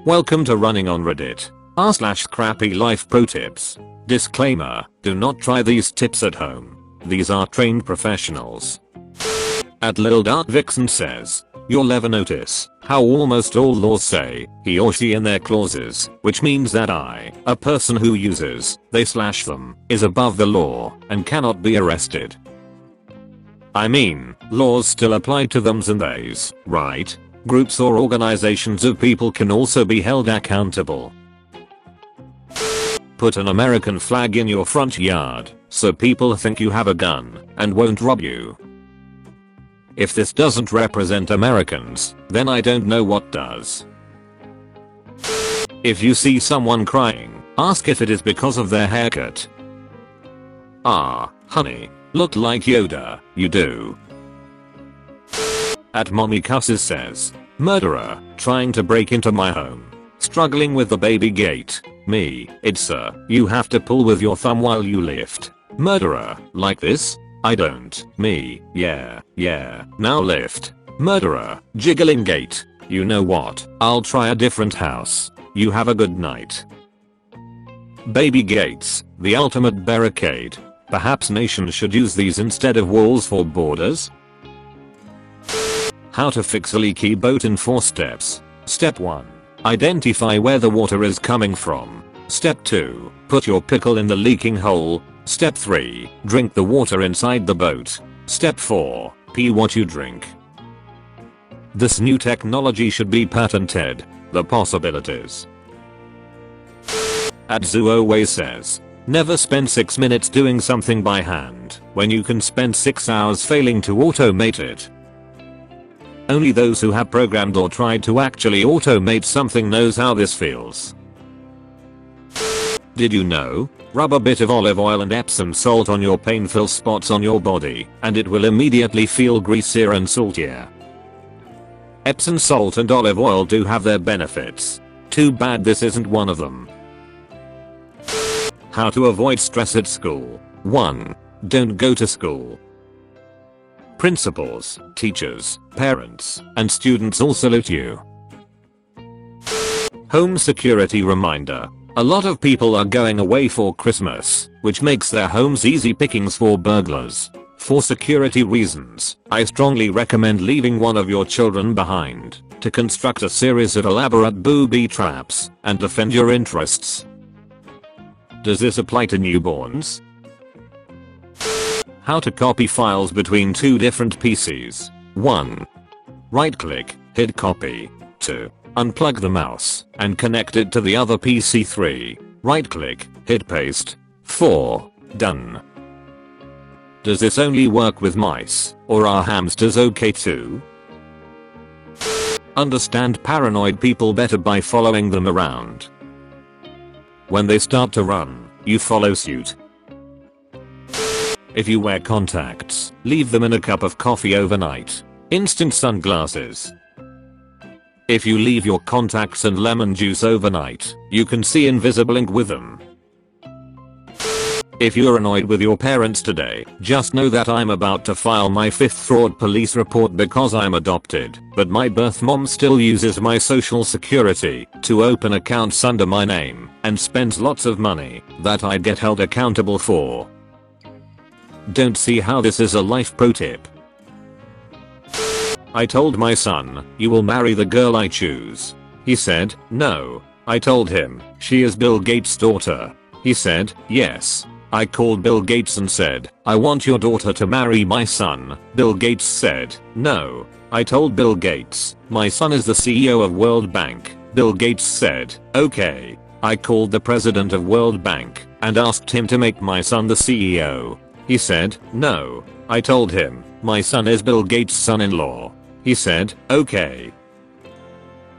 Welcome to Running on Reddit. r/crappy life pro tips. Disclaimer, do not try these tips at home. These are trained professionals. At Lil Dart Vixen says, you'll ever notice how almost all laws say he or she in their clauses, which means that a person who uses they/them is above the law and cannot be arrested. I mean, laws still apply to thems and theys, right? Groups or organizations of people can also be held accountable. Put an American flag in your front yard so people think you have a gun and won't rob you. If this doesn't represent Americans, then I don't know what does. If you see someone crying, ask if it is because of their haircut. Honey, look like Yoda, you do. At Mommy Cusses says, murderer, trying to break into my home. Struggling with the baby gate. Me, it's you have to pull with your thumb while you lift. Murderer, like this? I don't. Me, yeah, now lift. Murderer, jiggling gate. You know what, I'll try a different house. You have a good night. Baby gates, the ultimate barricade. Perhaps nations should use these instead of walls for borders? How to fix a leaky boat in 4 steps. Step 1. Identify where the water is coming from. Step 2. Put your pickle in the leaking hole. Step 3. Drink the water inside the boat. Step 4. Pee what you drink. This new technology should be patented. The possibilities. At Zuoway says, never spend 6 minutes doing something by hand when you can spend 6 hours failing to automate it. Only those who have programmed or tried to actually automate something knows how this feels. Did you know? Rub a bit of olive oil and Epsom salt on your painful spots on your body and it will immediately feel greasier and saltier. Epsom salt and olive oil do have their benefits. Too bad this isn't one of them. How to avoid stress at school. 1. Don't go to school. Principals, teachers, parents, and students all salute you. Home security reminder. A lot of people are going away for Christmas, which makes their homes easy pickings for burglars. For security reasons, I strongly recommend leaving one of your children behind to construct a series of elaborate booby traps and defend your interests. Does this apply to newborns? How to copy files between 2 different PCs. 1. Right click, hit copy. 2. Unplug the mouse and connect it to the other PC. 3. Right click, hit paste. 4. Done. Does this only work with mice, or are hamsters okay too? Understand paranoid people better by following them around. When they start to run, you follow suit. If you wear contacts, leave them in a cup of coffee overnight. Instant sunglasses. If you leave your contacts and lemon juice overnight, you can see invisible ink with them. If you're annoyed with your parents today, just know that I'm about to file my 5th fraud police report because I'm adopted, but my birth mom still uses my social security to open accounts under my name and spends lots of money that I'd get held accountable for. Don't see how this is a life pro tip. I told my son, you will marry the girl I choose. He said, no. I told him, she is Bill Gates' daughter. He said, yes. I called Bill Gates and said, I want your daughter to marry my son. Bill Gates said, no. I told Bill Gates, my son is the CEO of World Bank. Bill Gates said, okay. I called the president of World Bank and asked him to make my son the CEO. He said, no. I told him, my son is Bill Gates' son-in-law. He said, okay.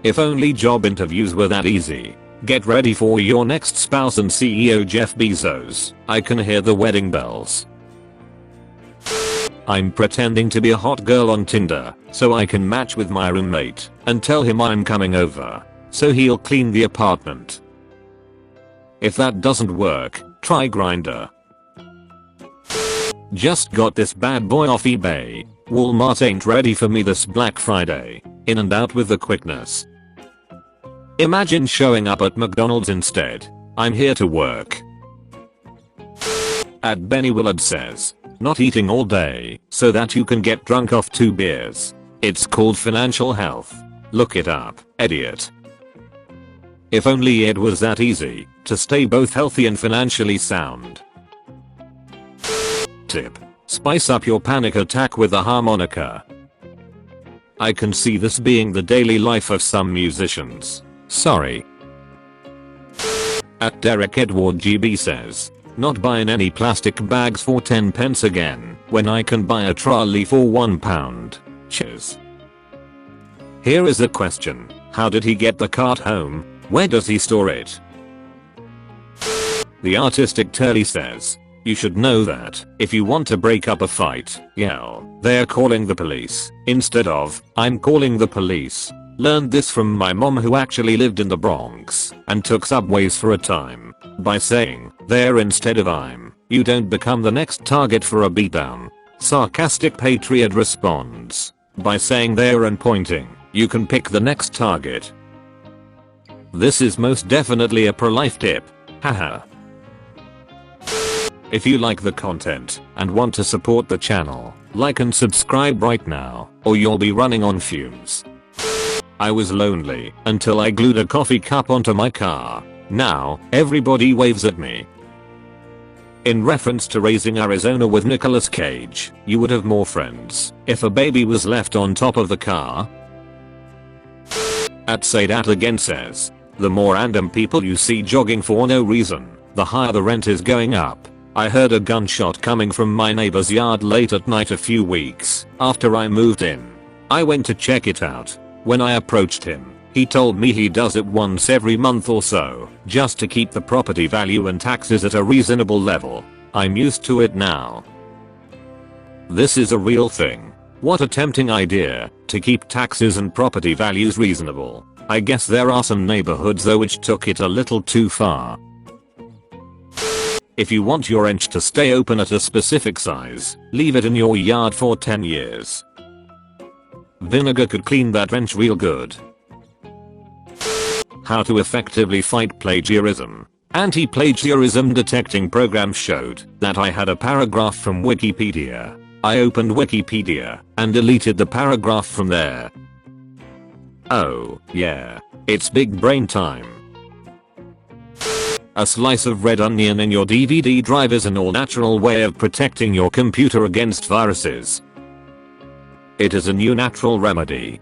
If only job interviews were that easy. Get ready for your next spouse and CEO Jeff Bezos. I can hear the wedding bells. I'm pretending to be a hot girl on Tinder so I can match with my roommate and tell him I'm coming over so he'll clean the apartment. If that doesn't work, try Grindr. Just got this bad boy off eBay. Walmart ain't ready for me this Black Friday. In and out with the quickness. Imagine showing up at McDonald's instead. I'm here to work. At Benny Willard says, not eating all day so that you can get drunk off 2 beers. It's called financial health. Look it up, idiot. If only it was that easy to stay both healthy and financially sound. Tip: spice up your panic attack with a harmonica. I can see this being the daily life of some musicians. Sorry. At Derek Edward GB says, not buying any plastic bags for 10 pence again when I can buy a trolley for £1. Cheers. Here is a question. How did he get the cart home? Where does he store it? The artistic Turley says, you should know that if you want to break up a fight, yell, they're calling the police, instead of, I'm calling the police. Learned this from my mom, who actually lived in the Bronx and took subways for a time. By saying, there instead of I'm, you don't become the next target for a beatdown. Sarcastic Patriot responds, by saying there and pointing, you can pick the next target. This is most definitely a pro-life tip. Haha. If you like the content and want to support the channel, like and subscribe right now, or you'll be running on fumes. I was lonely until I glued a coffee cup onto my car. Now, everybody waves at me. In reference to Raising Arizona with Nicolas Cage, you would have more friends if a baby was left on top of the car. At Say That Again says, the more random people you see jogging for no reason, the higher the rent is going up. I heard a gunshot coming from my neighbor's yard late at night a few weeks after I moved in. I went to check it out. When I approached him, he told me he does it once every month or so, just to keep the property value and taxes at a reasonable level. I'm used to it now. This is a real thing. What a tempting idea, to keep taxes and property values reasonable. I guess there are some neighborhoods though which took it a little too far. If you want your wrench to stay open at a specific size, leave it in your yard for 10 years. Vinegar could clean that wrench real good. How to effectively fight plagiarism. Anti-plagiarism detecting program showed that I had a paragraph from Wikipedia. I opened Wikipedia and deleted the paragraph from there. Oh, yeah. It's big brain time. A slice of red onion in your DVD drive is an all-natural way of protecting your computer against viruses. It is a new natural remedy.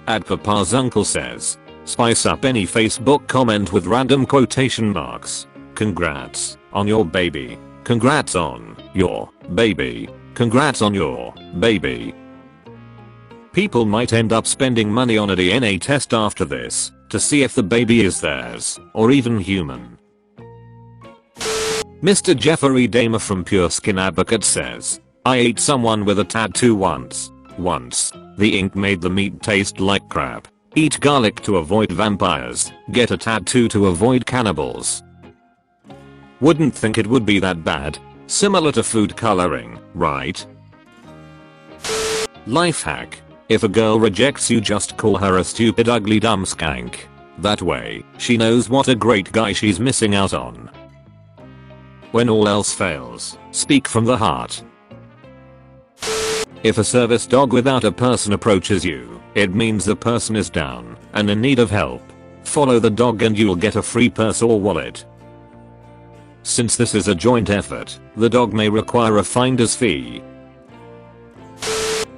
At Papa's uncle says, spice up any Facebook comment with random quotation marks. Congrats on your baby. Congrats on your baby. Congrats on your baby. People might end up spending money on a DNA test after this to see if the baby is theirs or even human. Mr. Jeffrey Dahmer from Pure Skin Advocate says, I ate someone with a tattoo once. The ink made the meat taste like crap. Eat garlic to avoid vampires. Get a tattoo to avoid cannibals. Wouldn't think it would be that bad. Similar to food coloring, right? Life hack. If a girl rejects you, just call her a stupid ugly dumb skank. That way, she knows what a great guy she's missing out on. When all else fails, speak from the heart. If a service dog without a person approaches you, it means the person is down and in need of help. Follow the dog and you'll get a free purse or wallet. Since this is a joint effort, the dog may require a finder's fee.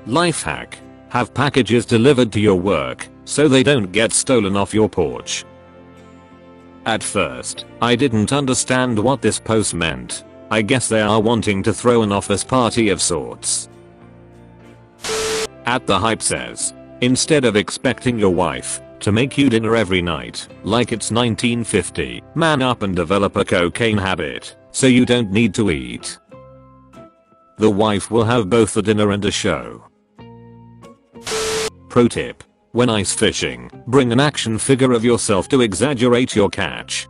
Life hack. Have packages delivered to your work so they don't get stolen off your porch. At first, I didn't understand what this post meant. I guess they are wanting to throw an office party of sorts. At the Hype says, instead of expecting your wife to make you dinner every night like it's 1950, man up and develop a cocaine habit so you don't need to eat. The wife will have both a dinner and a show. Pro tip. When ice fishing, bring an action figure of yourself to exaggerate your catch.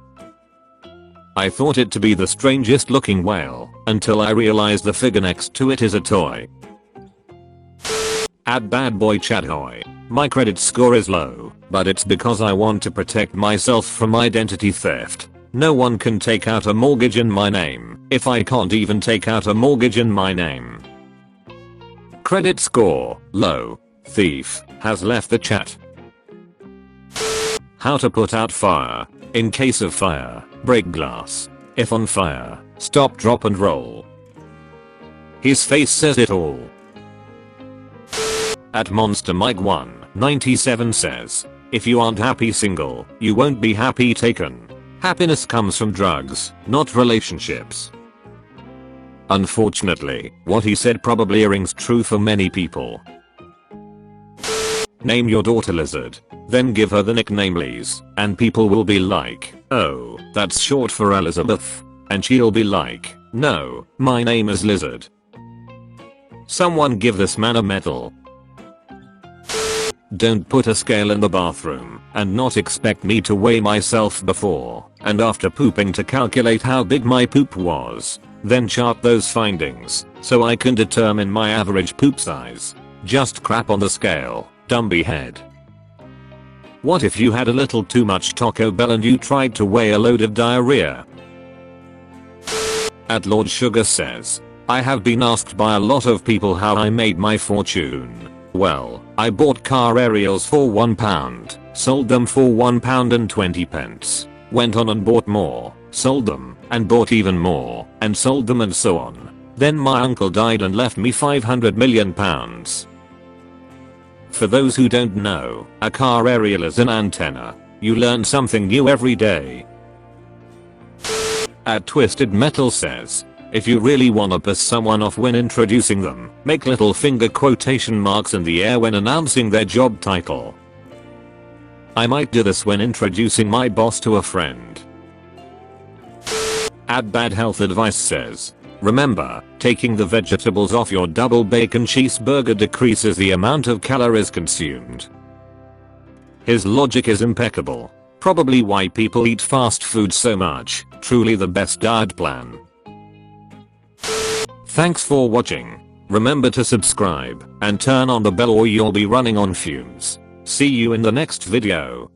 I thought it to be the strangest looking whale until I realized the figure next to it is a toy. At bad boy chat hoy. My credit score is low, but it's because I want to protect myself from identity theft. No one can take out a mortgage in my name if I can't even take out a mortgage in my name. Credit score low. Thief has left the chat. How to put out fire. In case of fire, break glass. If on fire, stop, drop and roll. His face says it all. At Monster Mike 197 says, if you aren't happy single, you won't be happy taken. Happiness comes from drugs, not relationships. Unfortunately, what he said probably rings true for many people. Name your daughter Lizard, then give her the nickname Liz, and people will be like, oh, that's short for Elizabeth. And she'll be like, no, my name is Lizard. Someone give this man a medal. Don't put a scale in the bathroom and not expect me to weigh myself before and after pooping to calculate how big my poop was. Then chart those findings so I can determine my average poop size. Just crap on the scale, Dumby head. What if you had a little too much Taco Bell and you tried to weigh a load of diarrhea? At Lord Sugar says, I have been asked by a lot of people how I made my fortune. Well, I bought car aerials for £1, sold them for £1.20, went on and bought more, sold them, and bought even more, and sold them and so on. Then my uncle died and left me £500 million. For those who don't know, a car aerial is an antenna. You learn something new every day. At Twisted Metal says, if you really wanna piss someone off when introducing them, make little finger quotation marks in the air when announcing their job title. I might do this when introducing my boss to a friend. At Bad Health Advice says, remember, taking the vegetables off your double bacon cheeseburger decreases the amount of calories consumed. His logic is impeccable. Probably why people eat fast food so much. Truly the best diet plan. Thanks for watching. Remember to subscribe and turn on the bell or you'll be running on fumes. See you in the next video.